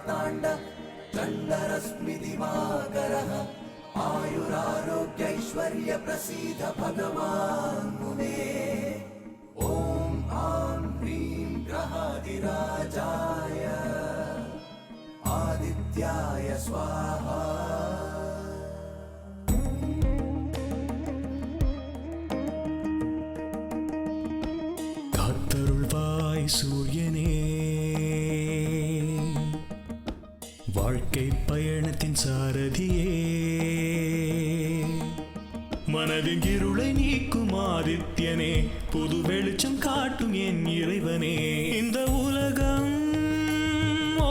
मार्ताण्ड चण्डरश्मि दिवाकरः आयुरारोग्यैश्वर्य प्रसीद भगवान् मुने ॐ आं ह्रीं ग्रहादिराजाय आदित्याय स्वाहा சூரியனே வாழ்க்கை பயணத்தின் சாரதியே மனதின் இருளை நீக்கும் ஆதித்யனே புது வெளிச்சம் காட்டும் என் இறைவனே இந்த உலகம்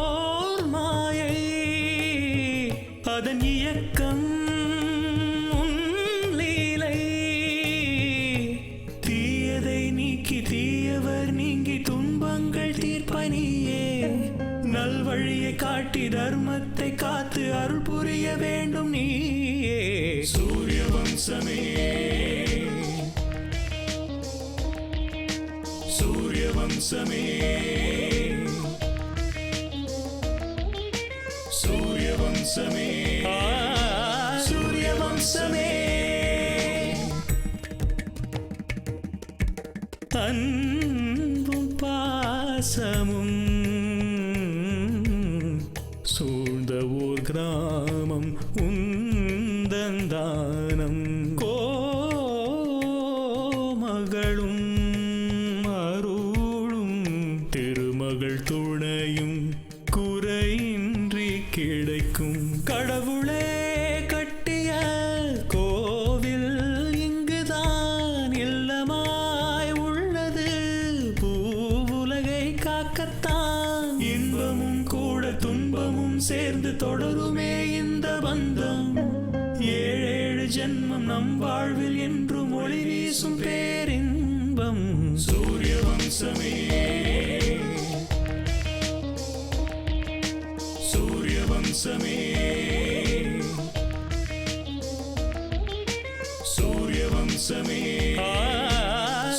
ஓர் மாயை அதன் இயக்கம் தீயவர் நீங்கி துன்பங்கள் தீர்ப்பனியே நல்வழியை காட்டி தர்மத்தை காத்து அருள் புரிய வேண்டும் நீயே சூரிய வம்சமே சூரிய வம்சமே சூரிய வம்சமே சூரிய வம்சமே அன்பும் பாசமும் சூழ்ந்த ஓர் கிராமம் உந்தந்தானம் கோமகளும் அருளும் திருமகள் துணையும் குறையின்றி கிடைக்கும் கடவுளே கட்டிய கோவில் இங்குதான் இல்லமா இன்பமும் கூட துன்பமும் சேர்ந்து தொடருமே இந்த பந்தம் ஏழேழு ஜென்மம் நம் வாழ்வில் என்றும் ஒளி வீசும் பேரின்பம் சூரிய வம்சமே சூரிய வம்சமே சூரிய வம்சமே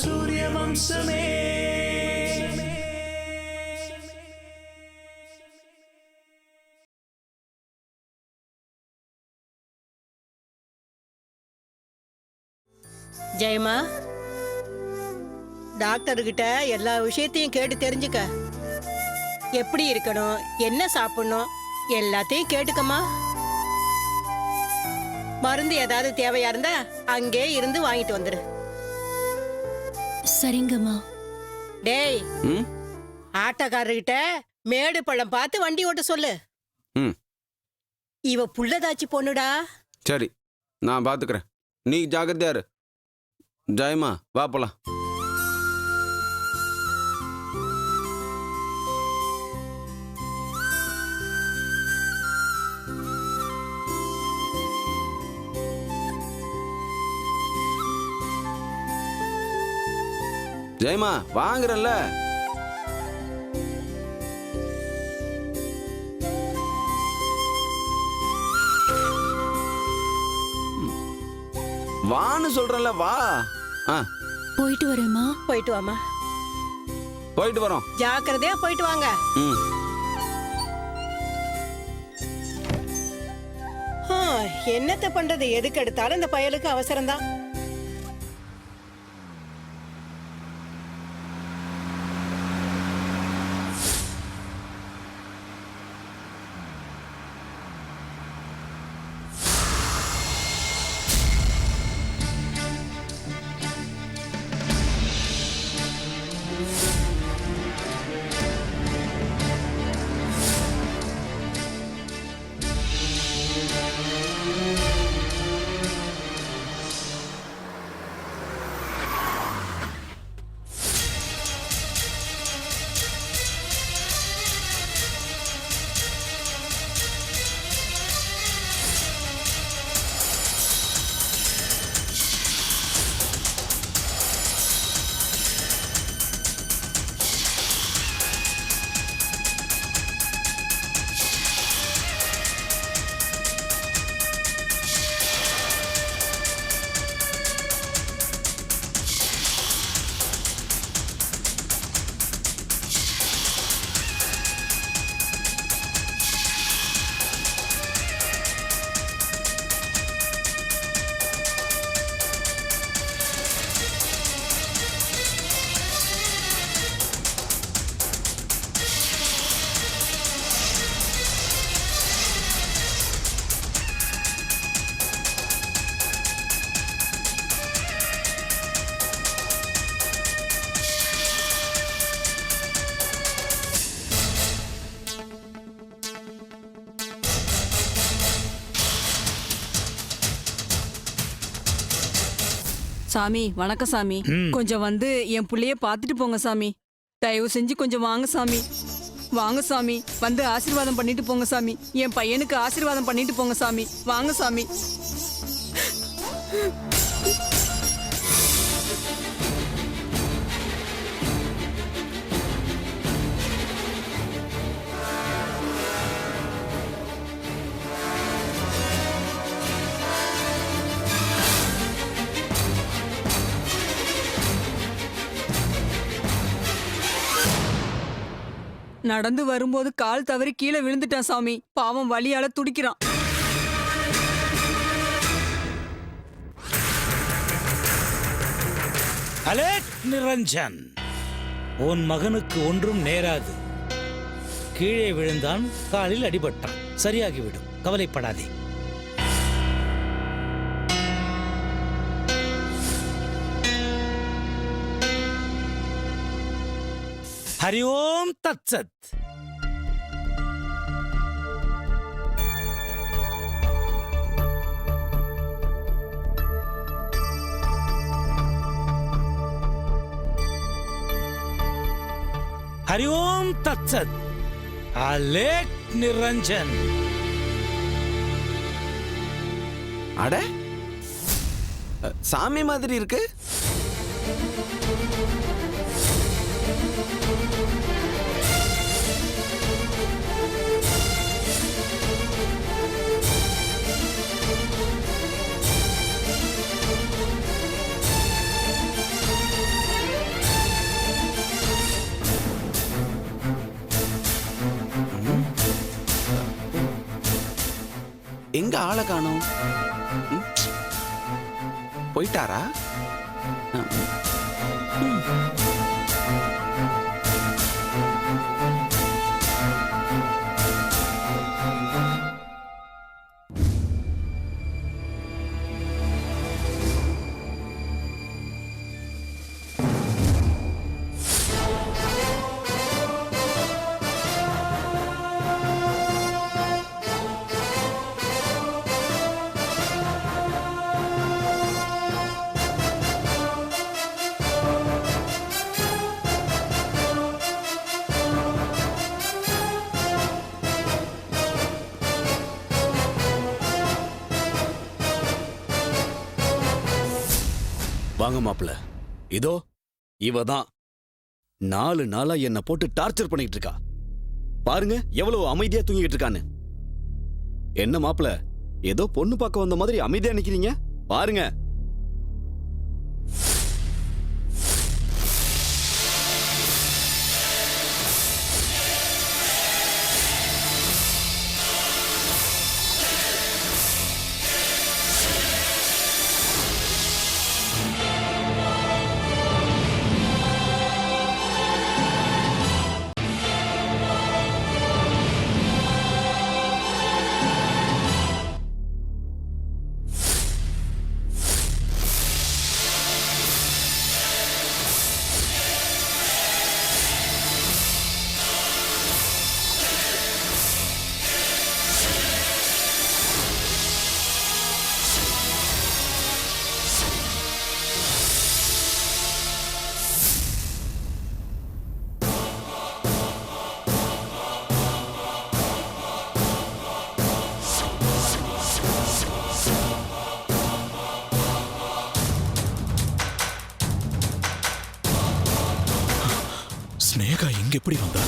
சூரிய வம்சமே ஜெயமா, டாக்டர்கிட்ட எல்லா விஷயத்தையும் கேட்டு தெரிஞ்சுக்க. எப்படி இருக்கணும், என்ன சாப்பிடணும் எல்லாத்தையும் கேட்டுக்கம்மா. மருந்து ஏதாவது தேவையா இருந்தா அங்கே இருந்து வாங்கிட்டு வந்துரு. சரிங்கம்மா. டேய், ஆட்டோக்காரர்கிட்ட மேடு பள்ளம் பார்த்து வண்டி ஓட்ட சொல்லு. இவ புள்ளதாச்சி பொண்ணுடா. சரி, நான் பாத்துக்கிறேன். நீ ஜாகிரதையா இரு. ஜெயமா, வா போலாம். ஜெயமா, வாங்குறல்ல. வான்னு சொல்றல, வா. போயிட்டு வரேம்மா. போயிட்டு வாமா. போயிட்டு வரோம். ஜாக்கிரதையா போயிட்டு வாங்க. என்னத்த பண்றது, எதுக்கு எடுத்தாலும் இந்த பயலுக்கு அவசரம்தான். சாமி வணக்கம் சாமி. கொஞ்சம் வந்து என் புள்ளைய பார்த்துட்டு போங்க சாமி. தயவு செஞ்சு கொஞ்சம் வாங்க சாமி. வாங்க சாமி, வந்து ஆசீர்வாதம் பண்ணிட்டு போங்க சாமி. என் பையனுக்கு ஆசீர்வாதம் பண்ணிட்டு போங்க சாமி. வாங்க சாமி. நடந்து வரும்போது கால் தவறி கீழே விழுந்துட்டான் சாமி. பாவம் வலியால துடிக்கிறான். அலேட் நிரஞ்சன், உன் மகனுக்கு ஒன்றும் நேராது. கீழே விழுந்தான், காலில் அடிபட்டான், சரியாகிவிடும், கவலைப்படாதே. ஹரி ஓம் தத்சத். ஹரி ஓம் தத்சத். அலேட் நிரஞ்சன். அட சாமி மாதிரி இருக்கு. எங்க ஆளை காணோம்? போயிட்டாரா? வாங்க மாப்பிள்ள, இதோ இவ தான் 4 நாளா என்ன போட்டு டார்ச்சர் பண்ணிட்டு இருக்கா. பாருங்க எவ்வளவு அமைதியா தூங்கிட்டு இருக்கான்னு. என்ன மாப்பிள்ள, ஏதோ பொண்ணு பார்க்க வந்த மாதிரி அமைதியா நிக்கிறீங்க? பாருங்க. ஸ்னேகா இங்க எப்படி வந்தா?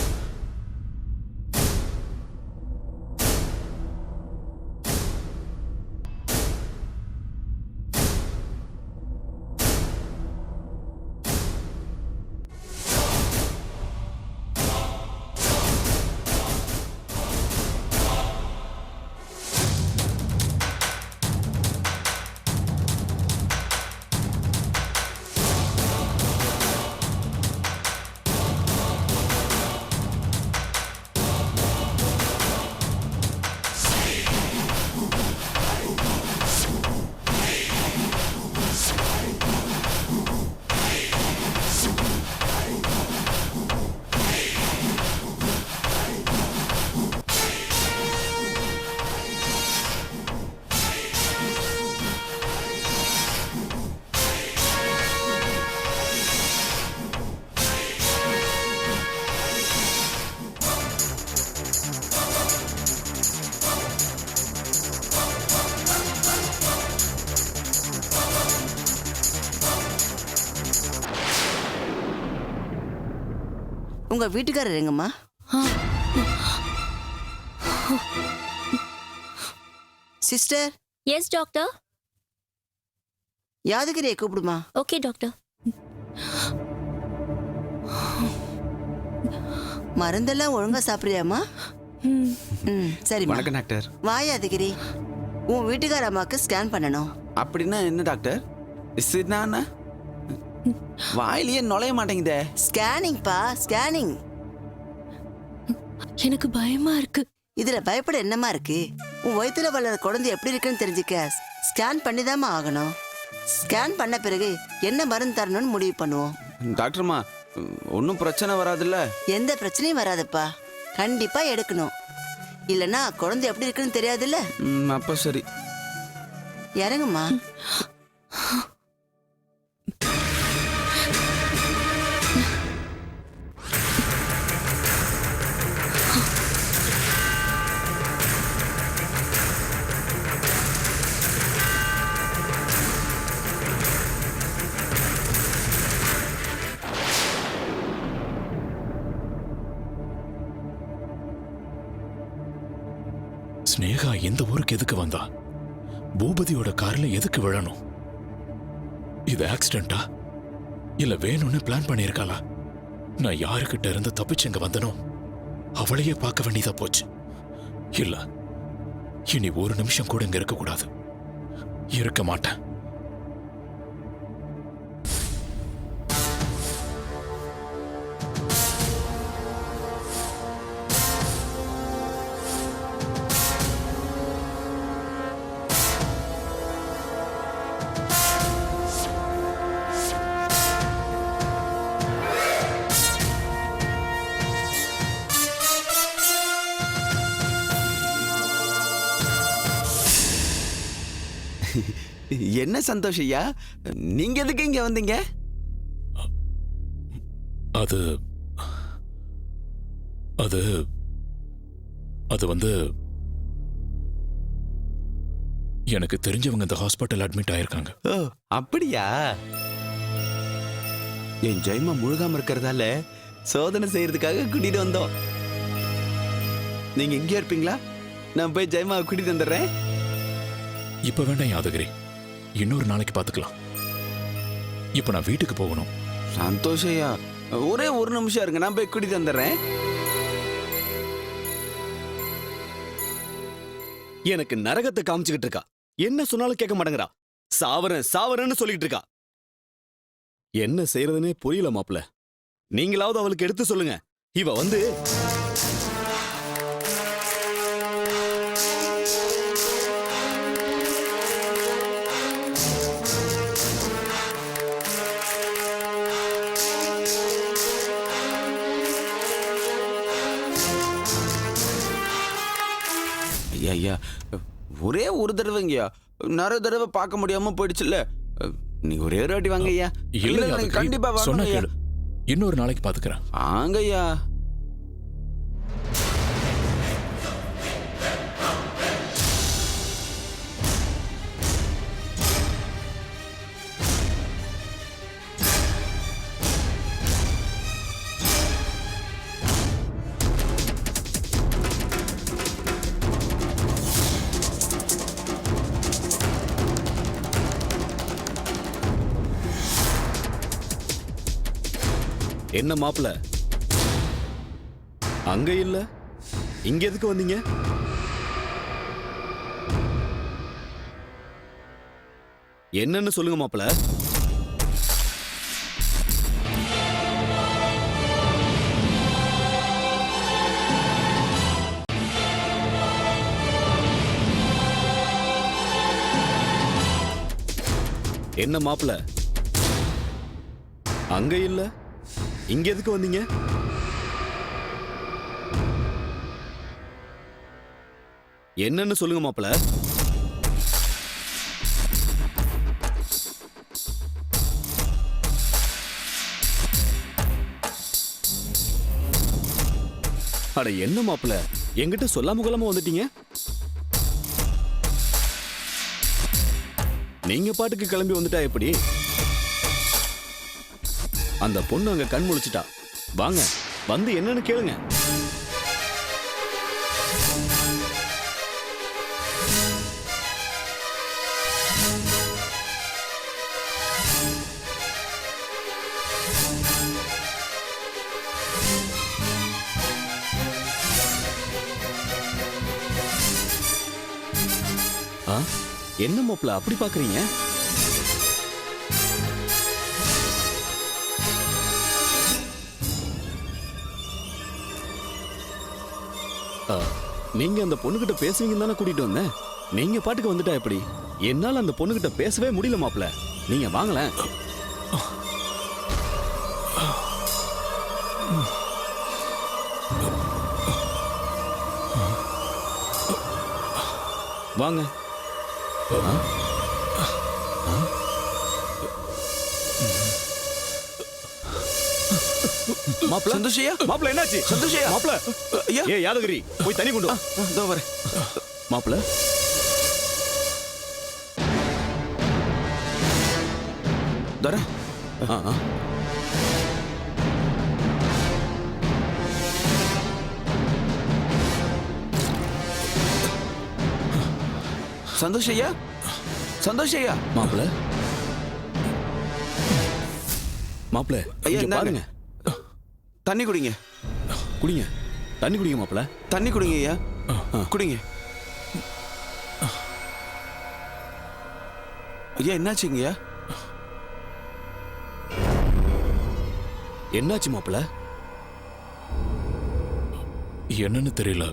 உங்க வீட்டுக்காரர் எங்கம்மா? சிஸ்டர். Yes doctor. யாதகிரியை கூப்பிடுமா. Okay doctor. மருந்தெல்லாம் ஒழுங்கா சாப்பிடுறியாமா? சரி. வணக்கம் டாக்டர். வா யாதகிரி, உன் வீட்டுக்கார அம்மாக்கு ஸ்கேன் பண்ணணும். அப்படின்னா என்ன டாக்டர்? வாயிலேயே நுழைய மாட்டேங்குதே. ஸ்கேனிங்ப்பா, ஸ்கேனிங். எனக்கு பயமா இருக்கு. இதுல பயப்பட என்னமா இருக்கு? உன் வயித்துல வளர குழந்தை எப்படி இருக்குன்னு தெரிஞ்சுக்க ஸ்கேன் பண்ணிதாம்மா ஆகணும். ஸ்கேன் பண்ண பிறகு என்ன மருந்து தரணும்னு முடிவு பண்ணுவோம். டாக்டர்மா, ஒன்றும் பிரச்சனை வராதுல்ல? எந்த பிரச்சனையும் வராதுப்பா. கண்டிப்பா எடுக்கணும், இல்லைன்னா குழந்தை எப்படி இருக்குன்னு தெரியாதுல்ல. அப்ப சரி. இறங்குமா. ஸ்னேகா இந்த ஊருக்கு எதுக்கு வந்தா? பூபதியோட கார்ல எதுக்கு விழணும்? இது ஆக்சிடென்டா இல்ல வேணும்னு பிளான் பண்ணிருக்காளா? நான் யாருக்கிட்ட இருந்து தப்பிச்சு இங்க வந்தனோ அவளையே பார்க்க வேண்டியதா போச்சு. இல்ல, இனி ஒரு நிமிஷம் கூட இங்க இருக்க கூடாது. இருக்க மாட்டேன். என்ன சந்தோஷ் ஐயா, நீங்க எதுக்கு இங்க வந்தீங்க? அது அது அது வந்து எனக்கு தெரிஞ்சவங்க இந்த ஹாஸ்பிட்டல் அட்மிட் ஆயிருக்காங்க. ஓ அப்படியா? என் ஜெயமா முழுகாம இருக்கிறதால சோதனை செய்யறதுக்காக கூட்டிட்டு வந்தோம். நீங்க இங்கே இருப்பீங்களா? நான் போய் ஜெயமாவை கூட்டிட்டு வந்துடுறேன். இப்ப வேண்டாம் யாதகிரி, இன்னொரு நாளைக்கு பாத்துக்கலாம். இப்ப நான் வீட்டுக்கு போகணும். சந்தோஷ் ஐயா, ஒரே ஒரு நிமிஷம் இருங்க, நான் போய் கூட்டிட்டு வந்துடுறேன். எனக்கு நரகத்தை காமிச்சுக்கிட்டு இருக்கா. என்ன சொன்னாலும் கேட்க மாட்டேங்கிறா. சாவரன் சாவரன்னு சொல்லிட்டு இருக்கா. என்ன செய்யறதுன்னே புரியல மாப்ள. நீங்களாவது அவளுக்கு எடுத்து சொல்லுங்க. இவ வந்து ஐயா, ஒரே ஒரு தடவைங்கய்யா, நிறைய தடவை பார்க்க முடியாம போயிடுச்சுல்ல. நீங்க ஒரே ஒரு வாட்டி வாங்க ஐயா. இல்ல நீங்க கண்டிப்பா சொன்ன வாங்க. கேளு, இன்னொரு நாளைக்கு பாத்துக்கிறேன். வாங்க ஐயா. என்ன மாப்ள, அங்க இல்ல இங்க எதுக்கு வந்தீங்க? என்னன்னு சொல்லுங்க மாப்ள. என்ன மாப்ள, அங்க இல்ல இங்க எதுக்கு வந்தீங்க? என்னன்னு சொல்லுங்க மாப்ள. அட என்ன மாப்ள, என்கிட்ட சொல்லாம கொள்ளாம வந்துட்டீங்க. நீங்க பாட்டுக்கு கிளம்பி வந்துட்டா எப்படி? அந்த பொண்ணு அங்க கண் முழிச்சிட்டா. வாங்க வந்து என்னன்னு கேளுங்க. ஆ, என்ன மாப்பிள்ள அப்படி பாக்குறீங்க? நீங்க அந்த பொண்ணுகிட்ட பேசுவீங்கன்னு தானே கூட்டிட்டு வந்தேன். நீங்க பாட்டுக்கு வந்துட்டா எப்படி? என்னால அந்த பொண்ணுகிட்ட பேசவே முடியல மாப்பிள்ள. நீங்க வாங்களேன். வாங்க. மாப்பிள்ள சந்தோஷையா? மாப்பிள்ள என்னாச்சு? சந்தோஷையா? மாப்பிள்ள ஐயா ஏ யாதகிரி போய் தண்ணி கொண்டு வா. இதோ வரேன். மாப்பிள்ள வரேன். ஆ ஆ. சந்தோஷையா? சந்தோஷையா? மாப்பிள்ள மாப்பிள்ள ஐயா இங்க இந்தாங்க. பாருங்க. தண்ணி குடிங்க. குடிங்க தண்ணி குடிங்க மாப்பிள்ள. தண்ணி குடிங்க ஐயா. குடிங்க. ஐயா என்னாச்சுங்கய்யா? என்னாச்சு மாப்பிள்ள? என்னன்னு தெரியல,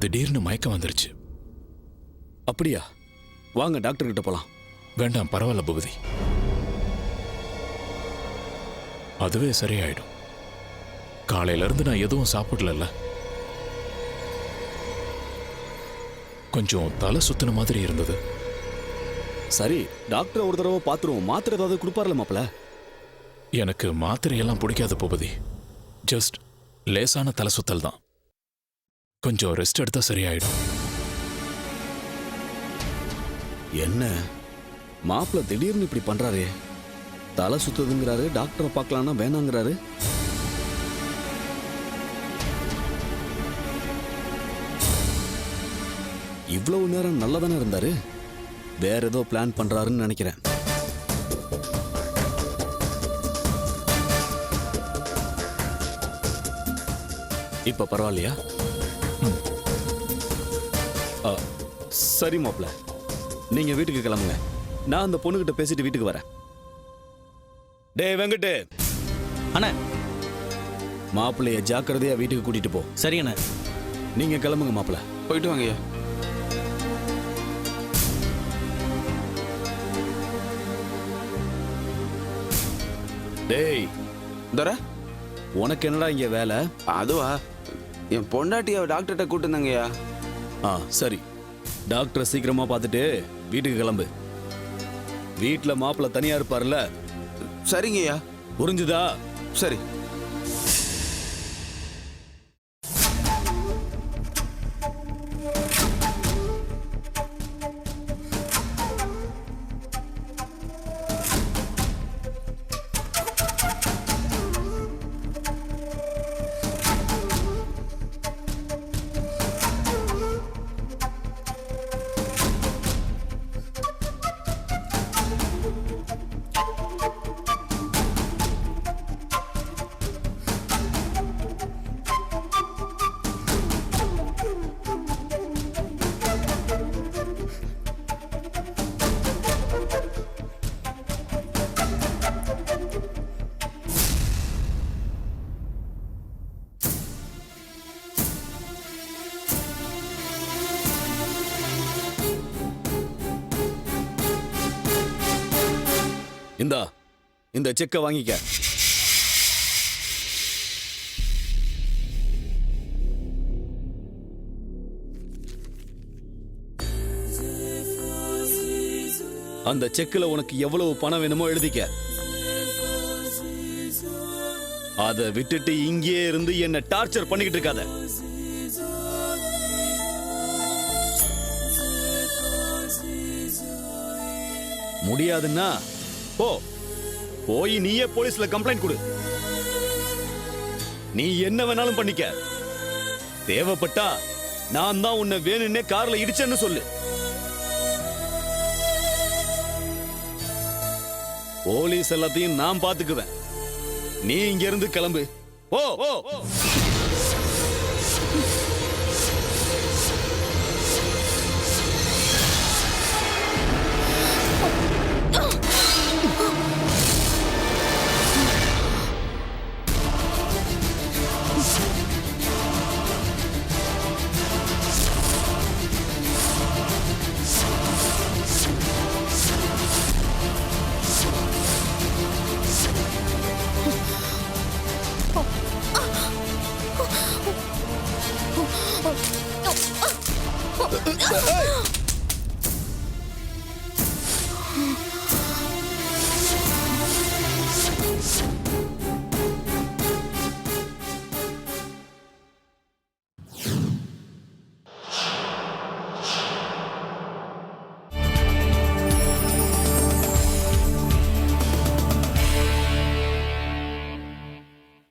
திடீர்னு மயக்கம் வந்துருச்சு. அப்படியா? வாங்க டாக்டர் கிட்ட போலாம். வேண்டாம், பரவாயில்ல பூபதி, அதுவே சரியாயிடும். காலையில இருந்து நான் எதுவும் சாப்பிடல. கொஞ்சம் தலை சுத்தின மாதிரி இருந்தது. சரி டாக்டர் ஒரு தடவை பாத்துருவோம். மாத்திரை ஏதாவது கொடுப்பார்ல மாப்பிள்ள? எனக்கு மாத்திரையெல்லாம் பிடிக்காது பூபதி. ஜஸ்ட் லேசான தலை சுத்தல் தான். கொஞ்சம் ரெஸ்ட் எடுத்தா சரியாயிடும். என்ன மாப்பிள்ள திடீர்னு இப்படி பண்றாரு? தலை சுத்துதுங்கிறாரு, டாக்டரை பார்க்கலான்னா வேணாங்கிறாரு. இவ்வளவு நேரம் நல்லா தானே இருந்தாரு. வேற ஏதோ பிளான் பண்றாருன்னு நினைக்கிறேன். இப்ப பரவாயில்லையா? சரி மாப்பிள்ள, நீங்க வீட்டுக்கு கிளம்புங்க. நான் அந்த பொண்ணுகிட்ட பேசிட்டு வீட்டுக்கு வரேன். டேய் வெங்கட் அண்ணா, மாப்பிள்ளைய ஜாக்கிரதையா வீட்டுக்கு கூட்டிட்டு போ. சரி அண்ணா. நீங்க கிளம்புங்க மாப்பிள்ள. போயிட்டு வாங்க ஐயா. டேய் தர உனக்கு என்னடா இங்க வேலை? அதுவா, என் பொண்டாட்டியை டாக்டர்கிட்ட கூட்டு வந்தாங்கய்யா. சரி, டாக்டரை சீக்கிரமா பார்த்துட்டு வீட்டுக்கு கிளம்பு. வீட்டுல மாப்பிள்ள தனியா இருப்பார்ல? சரிங்கய்யா. புரிஞ்சுதா? சரி. இந்த செக்கை வாங்கிக்க. அந்த செக்ல உனக்கு எவ்வளவு பணம் வேணுமோ எழுதிக்க. அதை விட்டுட்டு இங்கே இருந்து என்ன டார்ச்சர் பண்ணிக்கிட்டு இருக்காத. முடியாதுன்னா போ, போய் நீயே போலீஸ்ல கம்ப்ளைண்ட் கொடு. நீ என்ன வேணாலும் பண்ணிக்க. தேவைப்பட்டா நான் தான் உன்னை வேணும்னே கார்ல இடிச்சேன்னு சொல்லு. போலீஸ் எல்லாத்தையும் நான் பாத்துக்குவேன். நீ இங்க இருந்து கிளம்பு. ஓ ஓ